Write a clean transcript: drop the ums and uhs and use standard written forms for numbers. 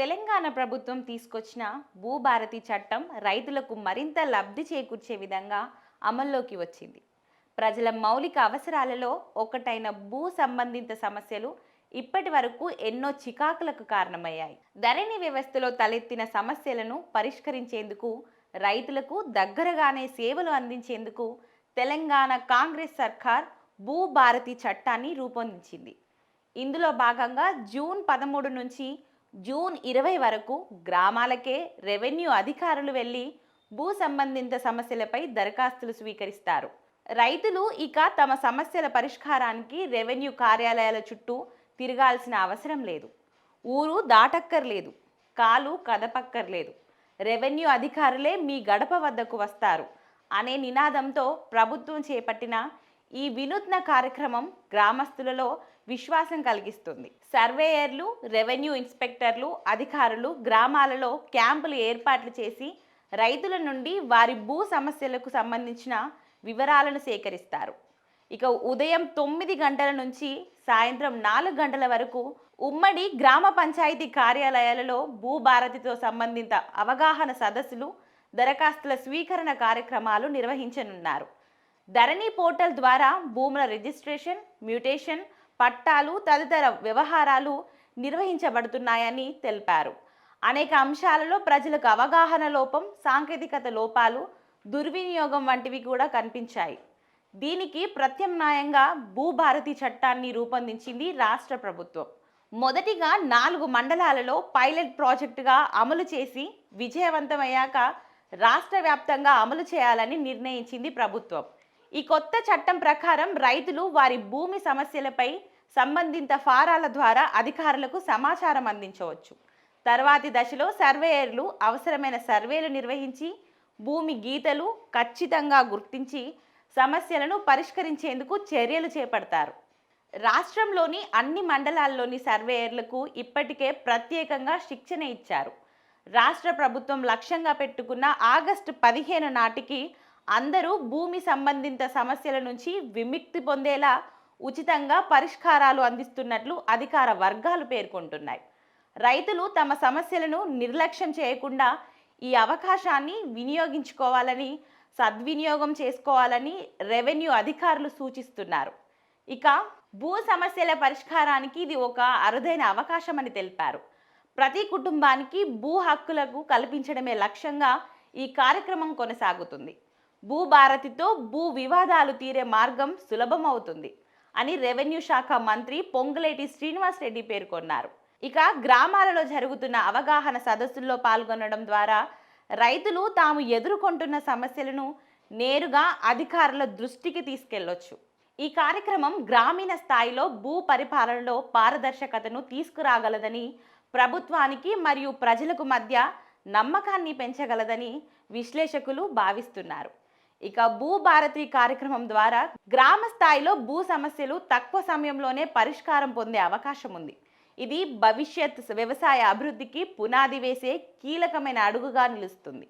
తెలంగాణ ప్రభుత్వం తీసుకొచ్చిన భూభారతి చట్టం రైతులకు మరింత లబ్ధి చేకూర్చే విధంగా అమల్లోకి వచ్చింది. ప్రజల మౌలిక అవసరాలలో ఒకటైన భూ సంబంధిత సమస్యలు ఇప్పటి వరకు ఎన్నో చికాకులకు కారణమయ్యాయి. ధరణి వ్యవస్థలో తలెత్తిన సమస్యలను పరిష్కరించేందుకు, రైతులకు దగ్గరగానే సేవలు అందించేందుకు తెలంగాణ కాంగ్రెస్ సర్కార్ భూభారతి చట్టాన్ని రూపొందించింది. ఇందులో భాగంగా జూన్ 13 నుంచి జూన్ 20 వరకు గ్రామాలకే రెవెన్యూ అధికారులు వెళ్లి భూ సంబంధిత సమస్యలపై దరఖాస్తులు స్వీకరిస్తారు. రైతులు ఇక తమ సమస్యల పరిష్కారానికి రెవెన్యూ కార్యాలయాల చుట్టూ తిరగాల్సిన అవసరం లేదు. ఊరు దాటక్కర్లేదు, కాలు కదపక్కర్లేదు. రెవెన్యూ అధికారులే మీ గడప వద్దకు వస్తారు అనే నినాదంతో ప్రభుత్వం చేపట్టిన ఈ వినూత్న కార్యక్రమం గ్రామస్తులలో విశ్వాసం కలిగిస్తుంది. సర్వేయర్లు, రెవెన్యూ ఇన్స్పెక్టర్లు, అధికారులు గ్రామాలలో క్యాంపులు ఏర్పాట్లు చేసి రైతుల నుండి వారి భూ సమస్యలకు సంబంధించిన వివరాలను సేకరిస్తారు. ఇక ఉదయం 9 గంటల నుంచి సాయంత్రం 4 గంటల వరకు ఉమ్మడి గ్రామ పంచాయతీ కార్యాలయాలలో భూభారతితో సంబంధిత అవగాహన సదస్సులు, దరఖాస్తుల స్వీకరణ కార్యక్రమాలు నిర్వహించనున్నారు. ధరణి పోర్టల్ ద్వారా భూముల రిజిస్ట్రేషన్, మ్యూటేషన్, పట్టాలు తదితర వ్యవహారాలు నిర్వహించబడుతున్నాయని తెలిపారు. అనేక అంశాలలో ప్రజలకు అవగాహన లోపం, సాంకేతికత లోపాలు, దుర్వినియోగం వంటివి కూడా కనిపించాయి. దీనికి ప్రత్యామ్నాయంగా భూభారతి చట్టాన్ని రూపొందించింది రాష్ట్ర ప్రభుత్వం. మొదటిగా 4 మండలాలలో పైలట్ ప్రాజెక్టుగా అమలు చేసి విజయవంతమయ్యాక రాష్ట్ర వ్యాప్తంగా అమలు చేయాలని నిర్ణయించింది ప్రభుత్వం. ఈ కొత్త చట్టం ప్రకారం రైతులు వారి భూమి సమస్యలపై సంబంధిత ఫారాల ద్వారా అధికారులకు సమాచారం అందించవచ్చు. తర్వాతి దశలో సర్వేయర్లు అవసరమైన సర్వేలు నిర్వహించి భూమి గీతలు ఖచ్చితంగా గుర్తించి సమస్యలను పరిష్కరించేందుకు చర్యలు చేపడతారు. రాష్ట్రంలోని అన్ని మండలాల్లోని సర్వేయర్లకు ఇప్పటికే ప్రత్యేకంగా శిక్షణ ఇచ్చారు. రాష్ట్ర ప్రభుత్వం లక్ష్యంగా పెట్టుకున్న ఆగస్టు 15 నాటికి అందరూ భూమి సంబంధిత సమస్యల నుంచి విముక్తి పొందేలా ఉచితంగా పరిష్కారాలు అందిస్తున్నట్లు అధికార వర్గాలు పేర్కొంటున్నాయి. రైతులు తమ సమస్యలను నిర్లక్ష్యం చేయకుండా ఈ అవకాశాన్ని వినియోగించుకోవాలని, సద్వినియోగం చేసుకోవాలని రెవెన్యూ అధికారులు సూచిస్తున్నారు. ఇక భూ సమస్యల పరిష్కారానికి ఇది ఒక అరుదైన అవకాశం అని తెలిపారు. ప్రతి కుటుంబానికి భూ హక్కులకు కల్పించడమే లక్ష్యంగా ఈ కార్యక్రమం కొనసాగుతుంది. భూభారతితో భూ వివాదాలు తీరే మార్గం సులభమవుతుంది అని రెవెన్యూ శాఖ మంత్రి పొంగులేటి శ్రీనివాసరెడ్డి పేర్కొన్నారు. ఇక గ్రామాలలో జరుగుతున్న అవగాహన సదస్సుల్లో పాల్గొనడం ద్వారా రైతులు తాము ఎదుర్కొంటున్న సమస్యలను నేరుగా అధికారుల దృష్టికి తీసుకెళ్లొచ్చు. ఈ కార్యక్రమం గ్రామీణ స్థాయిలో భూ పరిపాలనలో పారదర్శకతను తీసుకురాగలదని, ప్రభుత్వానికి మరియు ప్రజలకు మధ్య నమ్మకాన్ని పెంచగలదని విశ్లేషకులు భావిస్తున్నారు. ఇక భూభారతి కార్యక్రమం ద్వారా గ్రామ స్థాయిలో భూ సమస్యలు తక్కువ సమయంలోనే పరిష్కారం పొందే అవకాశం ఉంది. ఇది భవిష్యత్ వ్యవసాయ అభివృద్ధికి పునాది వేసే కీలకమైన అడుగుగా నిలుస్తుంది.